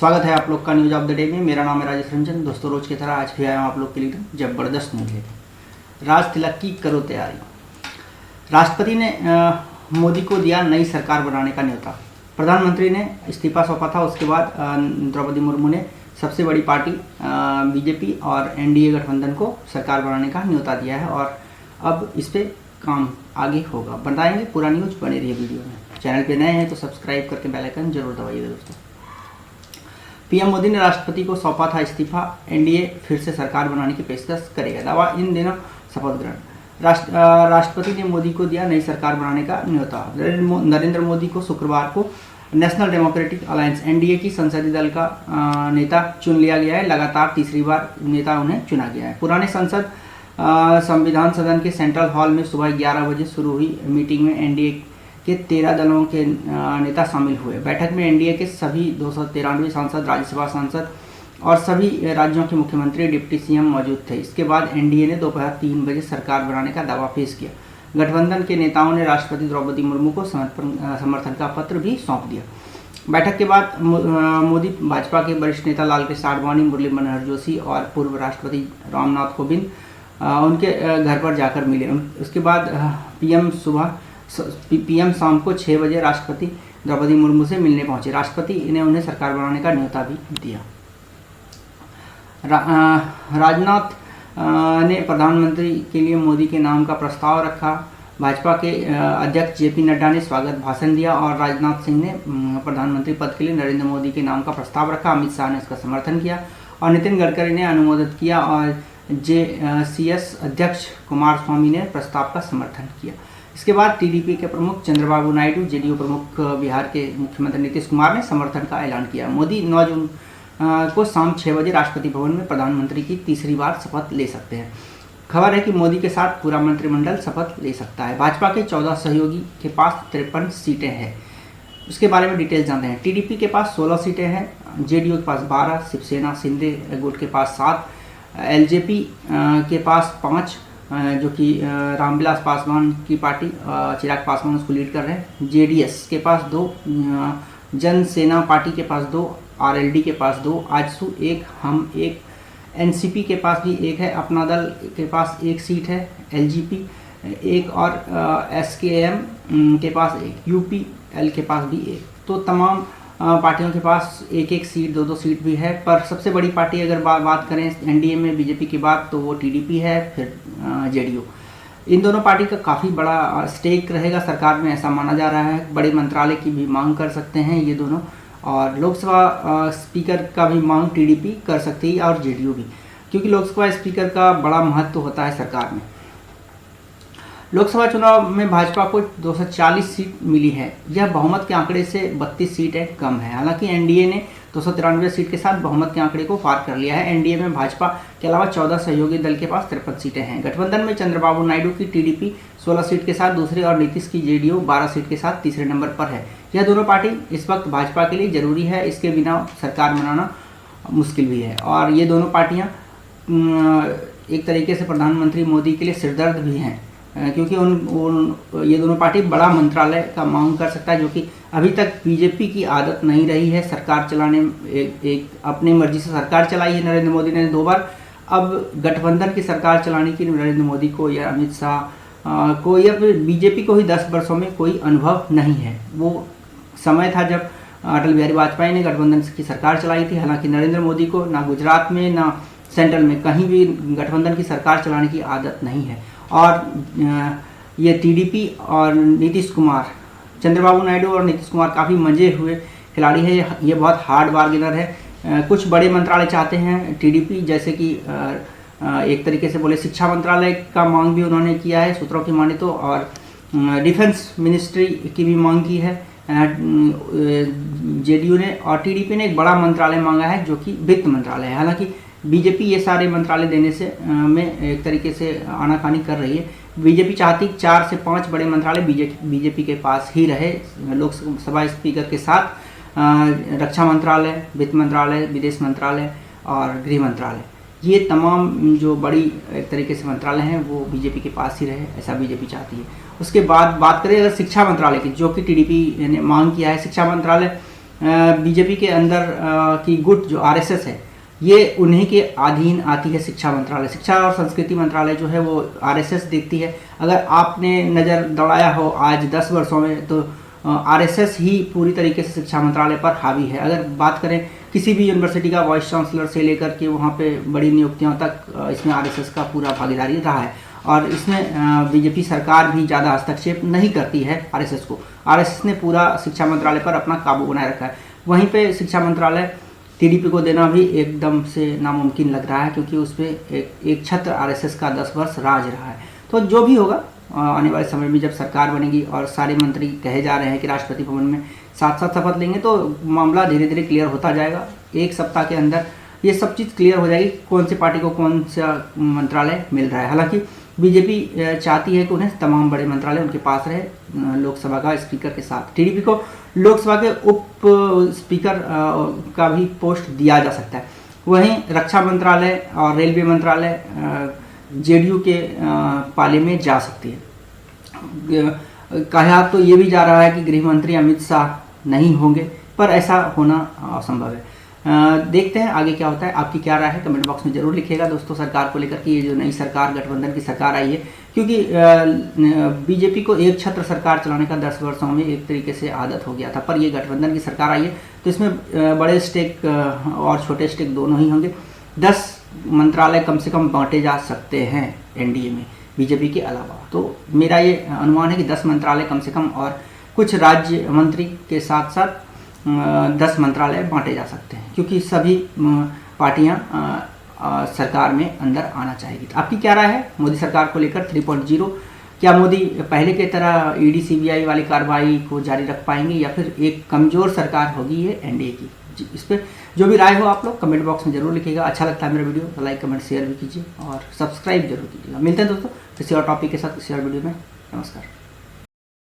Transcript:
स्वागत है आप लोग का न्यूज ऑफ द डे में। मेरा नाम है राजेश रंजन। दोस्तों, रोज की तरह आज भी आया हूँ आप लोग के लिए जबरदस्त न्यूज लेकर। राज तिलक की करो तैयारी। राष्ट्रपति ने मोदी को दिया नई सरकार बनाने का न्योता। प्रधानमंत्री ने इस्तीफा सौंपा था, उसके बाद द्रौपदी मुर्मू ने सबसे बड़ी पार्टी बीजेपी और एनडीए गठबंधन को सरकार बनाने का न्योता दिया है और अब इस पे काम आगे होगा। बताएंगे पूरा न्यूज, बने रहिए वीडियो में। चैनल पे नए हैं तो सब्सक्राइए करके बेल आइकन जरूर दबाइएगा। दोस्तों, पीएम मोदी ने राष्ट्रपति को सौंपा था इस्तीफा। एनडीए फिर से सरकार बनाने की पेशकश करेगा। दावा इन दिनों शपथ ग्रहण। राष्ट्रपति ने मोदी को दिया नई सरकार बनाने का न्योता। नरेंद्र मोदी को शुक्रवार को नेशनल डेमोक्रेटिक अलायंस एनडीए की संसदीय दल का नेता चुन लिया गया है। लगातार तीसरी बार नेता उन्हें चुना गया है। पुराने संसद संविधान सदन के सेंट्रल हॉल में सुबह 11 बजे शुरू हुई मीटिंग में एनडीए के 13 दलों के नेता शामिल हुए। बैठक में एनडीए के सभी 293 सांसद, राज्यसभा सांसद और सभी राज्यों के मुख्यमंत्री, डिप्टी सीएम मौजूद थे। इसके बाद एनडीए ने दोपहर 3 बजे सरकार बनाने का दावा पेश किया। गठबंधन के नेताओं ने राष्ट्रपति द्रौपदी मुर्मू को समर्थन का पत्र भी सौंप दिया। बैठक के बाद मोदी भाजपा के वरिष्ठ नेता लालकृष्ण आडवाणी, मुरली मनोहर जोशी और पूर्व राष्ट्रपति रामनाथ कोविंद उनके घर पर जाकर मिले। उसके बाद पीएम शाम को 6 बजे राष्ट्रपति द्रौपदी मुर्मू से मिलने पहुंचे। राष्ट्रपति ने उन्हें सरकार बनाने का न्योता भी दिया। राजनाथ ने प्रधानमंत्री के लिए मोदी के नाम का प्रस्ताव रखा। भाजपा के अध्यक्ष जेपी नड्डा ने स्वागत भाषण दिया और राजनाथ सिंह ने प्रधानमंत्री पद के लिए नरेंद्र मोदी के नाम का प्रस्ताव रखा। अमित शाह ने इसका समर्थन किया और नितिन गडकरी ने अनुमोदित किया और जेसीएस अध्यक्ष कुमारस्वामी ने प्रस्ताव का समर्थन किया। इसके बाद टीडीपी के प्रमुख चंद्रबाबू नायडू, जेडीयू प्रमुख बिहार के मुख्यमंत्री नीतीश कुमार ने समर्थन का ऐलान किया। मोदी 9 जून को शाम 6 बजे राष्ट्रपति भवन में प्रधानमंत्री की तीसरी बार शपथ ले सकते हैं। खबर है कि मोदी के साथ पूरा मंत्रिमंडल शपथ ले सकता है। भाजपा के 14 सहयोगी के पास 53 सीटें हैं। उसके बारे में डिटेल जानते हैं। टीडीपी के पास 16 सीटें हैं, जेडीयू के पास 12, शिवसेना शिंदे गुट के पास 7, एलजेपी के पास 5 जो कि रामविलास पासवान की पार्टी, चिराग पासवान उसको लीड कर रहे हैं। जेडीएस के पास 2, जनसेना पार्टी के पास 2, आरएलडी के पास 2, आजसू 1, हम 1, एनसीपी के पास भी 1 है, अपना दल के पास 1 सीट है, एलजीपी 1 और एसकेएम के पास 1, यूपीएल के पास भी 1। तो तमाम पार्टियों के पास 1-1 सीट, 2-2 सीट भी है। पर सबसे बड़ी पार्टी अगर बात करें एनडीए में बीजेपी की बात, तो वो टीडीपी है, फिर जेडीयू। इन दोनों पार्टी का काफ़ी बड़ा स्टेक रहेगा सरकार में, ऐसा माना जा रहा है। बड़े मंत्रालय की भी मांग कर सकते हैं ये दोनों, और लोकसभा स्पीकर का भी मांग टीडीपी कर सकती है और जेडीयू भी, क्योंकि लोकसभा स्पीकर का बड़ा महत्व होता है सरकार में। लोकसभा चुनाव में भाजपा को 240 सीट मिली है। यह बहुमत के आंकड़े से 32 सीटें कम है। हालांकि एनडीए ने 293 सीट के साथ बहुमत के आंकड़े को पार कर लिया है। एनडीए में भाजपा के अलावा 14 सहयोगी दल के पास 53 सीटें हैं। गठबंधन में चंद्रबाबू नायडू की टीडीपी 16 सीट के साथ दूसरे और नीतीश की जेडीयू 12 सीट के साथ तीसरे नंबर पर है। यह दोनों पार्टी इस वक्त भाजपा के लिए जरूरी है, इसके बिना सरकार बनाना मुश्किल भी है। और ये दोनों पार्टियाँ एक तरीके से प्रधानमंत्री मोदी के लिए सिरदर्द भी हैं, क्योंकि ये दोनों पार्टी बड़ा मंत्रालय का मांग कर सकता है, जो कि अभी तक बीजेपी की आदत नहीं रही है सरकार चलाने। एक अपनी मर्जी से सरकार चलाई है नरेंद्र मोदी ने 2 बार। अब गठबंधन की सरकार चलाने की नरेंद्र मोदी को या अमित शाह को या फिर बीजेपी को ही 10 वर्षों में कोई अनुभव नहीं है। वो समय था जब अटल बिहारी वाजपेयी ने गठबंधन की सरकार चलाई थी। हालांकि नरेंद्र मोदी को ना गुजरात में ना सेंट्रल में कहीं भी गठबंधन की सरकार चलाने की आदत नहीं है। और ये टीडीपी और नीतीश कुमार, चंद्रबाबू नायडू और नीतीश कुमार काफ़ी मंजे हुए खिलाड़ी है। ये बहुत हार्ड बार्गेनर है। कुछ बड़े मंत्रालय चाहते हैं टीडीपी, जैसे कि एक तरीके से बोले शिक्षा मंत्रालय का मांग भी उन्होंने किया है सूत्रों की माने तो, और डिफेंस मिनिस्ट्री की भी मांग की है जेडीयू ने। और टीडीपी ने एक बड़ा मंत्रालय मांगा है जो कि वित्त मंत्रालय है। हालांकि बीजेपी ये सारे मंत्रालय देने से में एक तरीके से आनाकानी कर रही है। बीजेपी चाहती 4 से 5 बड़े मंत्रालय बीजेपी के पास ही रहे, लोकसभा स्पीकर के साथ रक्षा मंत्रालय, वित्त मंत्रालय, विदेश मंत्रालय और गृह मंत्रालय। ये तमाम जो बड़ी एक तरीके से मंत्रालय हैं वो बीजेपी के पास ही रहे, ऐसा बीजेपी चाहती है। उसके बाद बात करें अगर शिक्षा मंत्रालय की, जो कि टीडीपी ने मांग किया है। शिक्षा मंत्रालय बीजेपी के अंदर की गुट जो आरएसएस है, ये उन्हीं के अधीन आती है शिक्षा मंत्रालय। शिक्षा और संस्कृति मंत्रालय जो है वो आरएसएस देखती है। अगर आपने नज़र दौड़ाया हो आज 10 वर्षों में, तो आरएसएस ही पूरी तरीके से शिक्षा मंत्रालय पर हावी है। अगर बात करें किसी भी यूनिवर्सिटी का वाइस चांसलर से लेकर के वहाँ पे बड़ी नियुक्तियों तक, इसमें आरएसएस का पूरा भागीदारी रहा है। और इसमें बीजेपी सरकार भी ज़्यादा हस्तक्षेप नहीं करती है आरएसएस को। आरएसएस ने पूरा शिक्षा मंत्रालय पर अपना काबू बनाए रखा है। वहीं पे शिक्षा मंत्रालय टीडीपी को देना भी एकदम से नामुमकिन लग रहा है, क्योंकि उस पर एक छत्र आरएसएस का 10 वर्ष राज रहा है। तो जो भी होगा आने वाले समय में जब सरकार बनेगी और सारे मंत्री कहे जा रहे हैं कि राष्ट्रपति भवन में साथ साथ शपथ लेंगे, तो मामला धीरे धीरे क्लियर होता जाएगा। एक सप्ताह के अंदर ये सब चीज़ क्लियर हो जाएगी, कौन सी पार्टी को कौन सा मंत्रालय मिल रहा है। हालांकि बीजेपी चाहती है कि उन्हें तमाम बड़े मंत्रालय उनके पास रहे, लोकसभा का स्पीकर के साथ। टीडीपी को लोकसभा के उप स्पीकर का भी पोस्ट दिया जा सकता है। वहीं रक्षा मंत्रालय और रेलवे मंत्रालय जेडीयू के पाले में जा सकती है। कहा तो ये भी जा रहा है कि गृह मंत्री अमित शाह नहीं होंगे, पर ऐसा होना असंभव है। देखते हैं आगे क्या होता है। आपकी क्या राय है कमेंट बॉक्स में जरूर लिखिएगा दोस्तों। सरकार को लेकर कि ये जो नई सरकार गठबंधन की सरकार आई है, क्योंकि बीजेपी को एक छत्र सरकार चलाने का 10 वर्षों में एक तरीके से आदत हो गया था, पर ये गठबंधन की सरकार आई है तो इसमें बड़े स्टेक और छोटे स्टेक दोनों ही होंगे। 10 मंत्रालय कम से कम बांटे जा सकते हैं एनडीए में बीजेपी के अलावा। तो मेरा ये अनुमान है कि 10 मंत्रालय कम से कम, और कुछ राज्य मंत्री के साथ साथ 10 मंत्रालय बांटे जा सकते हैं, क्योंकि सभी पार्टियां सरकार में अंदर आना चाहेगी। तो आपकी क्या राय है मोदी सरकार को लेकर 3.0? क्या मोदी पहले की तरह ईडी सीबीआई वाली कार्रवाई को जारी रख पाएंगे, या फिर एक कमज़ोर सरकार होगी ये एनडीए की? इस पर जो भी राय हो आप लोग कमेंट बॉक्स में जरूर लिखिएगा। अच्छा लगता है मेरा वीडियो तो लाइक कमेंट शेयर भी कीजिए और सब्सक्राइब जरूर कीजिएगा। मिलते हैं दोस्तों किसी और टॉपिक के साथ किसी और वीडियो में। नमस्कार।